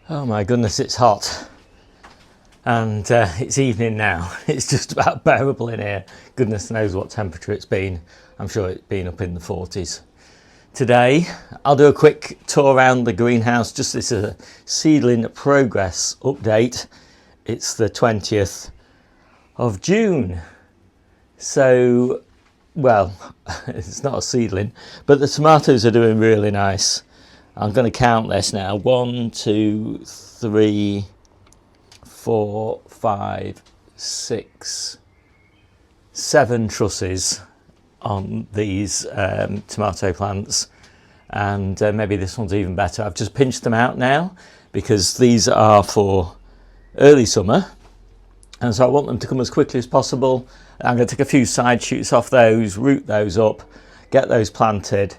Oh my goodness, it's hot. And it's evening now. It's just about bearable in here. Goodness knows what temperature it's been. I'm sure it's been up in the 40s. Today, I'll do a quick tour around the greenhouse. Just this is a seedling progress update. It's the 20th of June. So, well, it's not a seedling, but the tomatoes are doing really nice. I'm going to count this now. 1, 2, 3, 4, 5, 6, 7 trusses on these tomato plants, and maybe this one's even better. I've just pinched them out now because these are for early summer, and so I want them to come as quickly as possible. I'm going to take a few side shoots off those, root those up, get those planted,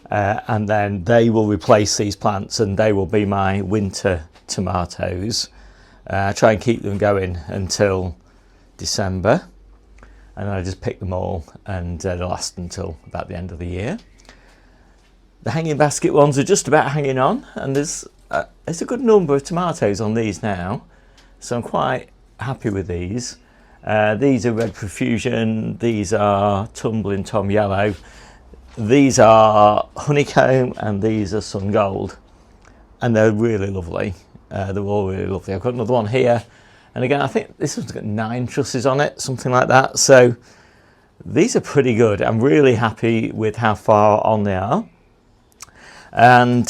and then they will replace these plants and they will be my winter tomatoes. Try and keep them going until December, and then I just pick them all, and they'll last until about the end of the year. The hanging basket ones are just about hanging on, and there's a good number of tomatoes on these now, so I'm quite happy with these. These are Red Profusion, these are Tumbling Tom Yellow, these are Honeycomb, and these are Sun Gold, and they're really lovely. They're all really lovely. I've got another one here, and again I think this one's got 9 trusses on it, something like that, so these are pretty good. I'm really happy with how far on they are. And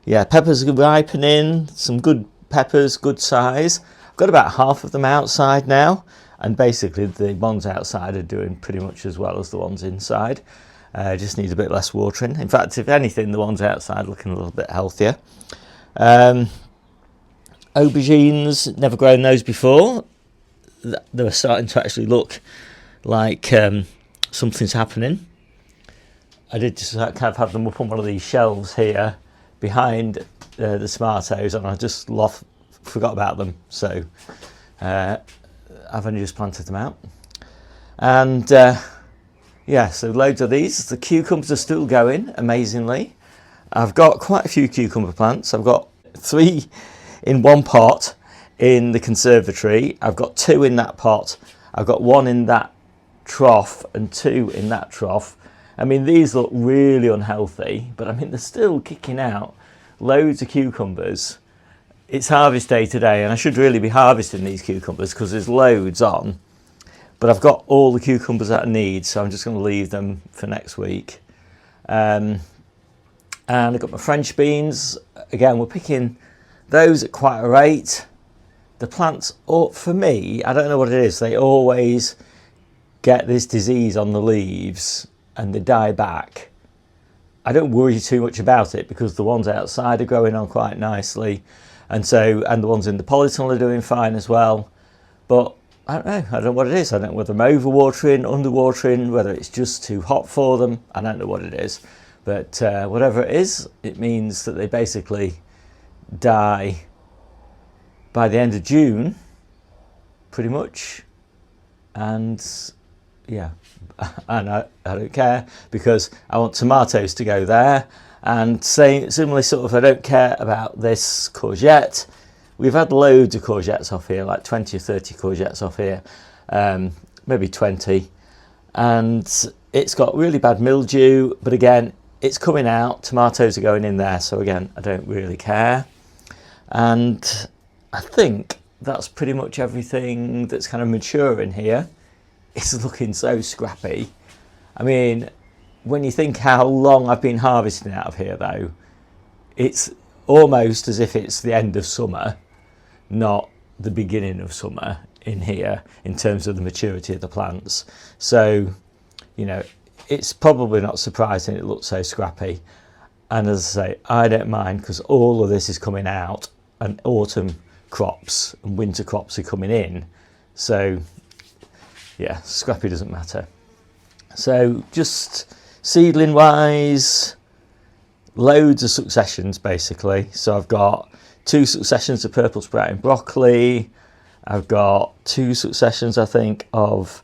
yeah, peppers are ripening, some good peppers, good size. I've got about half of them outside now, and basically the ones outside are doing pretty much as well as the ones inside. Just needs a bit less watering. In fact, if anything, the ones outside are looking a little bit healthier. Aubergines, never grown those before. They're starting to actually look like something's happening. I did just kind of have them up on one of these shelves here behind the tomatoes, and I just forgot about them, so I've only just planted them out. And yeah, so loads of these. The cucumbers are still going, amazingly. I've got quite a few cucumber plants. I've got 3 in one pot in the conservatory. I've got 2 in that pot. I've got 1 in that trough and 2 in that trough. I mean, these look really unhealthy, but I mean, they're still kicking out loads of cucumbers. It's harvest day today, and I should really be harvesting these cucumbers because there's loads on. But I've got all the cucumbers that I need, so I'm just going to leave them for next week. And I've got my French beans. Again, we're picking those at quite a rate. The plants, for me, I don't know what it is, they always get this disease on the leaves and they die back. I don't worry too much about it because the ones outside are growing on quite nicely, and the ones in the polytunnel are doing fine as well. But I don't know what it is. I don't know whether I'm overwatering, underwatering, whether it's just too hot for them. I don't know what it is. But whatever it is, it means that they basically die by the end of June, pretty much. And yeah, and I don't care because I want tomatoes to go there. And similarly, sort of, I don't care about this courgette. We've had loads of courgettes off here, like 20 or 30 courgettes off here, maybe 20. And it's got really bad mildew, but again, it's coming out. Tomatoes are going in there, so again, I don't really care. And I think that's pretty much everything that's kind of mature in here. It's looking so scrappy. I mean, when you think how long I've been harvesting out of here, though, it's almost as if it's the end of summer, not the beginning of summer in here in terms of the maturity of the plants. So, you know, it's probably not surprising it looks so scrappy. And as I say, I don't mind because all of this is coming out, and autumn crops and winter crops are coming in. So yeah, scrappy doesn't matter. So just seedling wise, loads of successions basically. So I've got 2 successions of purple sprouting broccoli. I've got 2 successions, I think, of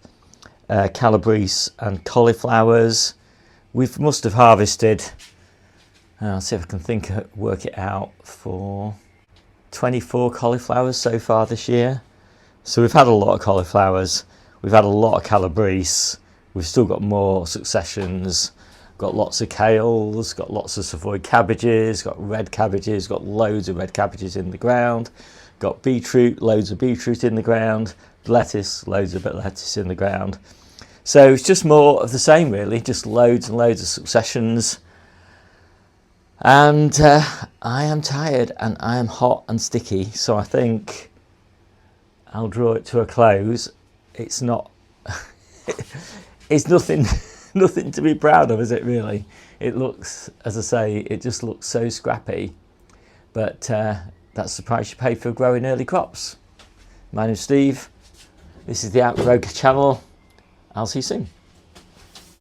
calabrese and cauliflowers. We must have harvested, I'll see if I can work it out for 24 cauliflowers so far this year. So we've had a lot of cauliflowers, we've had a lot of calabrese, we've still got more successions, got lots of kales, got lots of Savoy cabbages, got red cabbages, got loads of red cabbages in the ground, got beetroot, loads of beetroot in the ground, lettuce, loads of lettuce in the ground. So it's just more of the same really, just loads and loads of successions. And I am tired and I am hot and sticky, so I think I'll draw it to a close. It's not, it's nothing to be proud of, is it really? It looks, as I say, it just looks so scrappy, but that's the price you pay for growing early crops. My name's Steve, this is the Outgrow channel. I'll see you soon.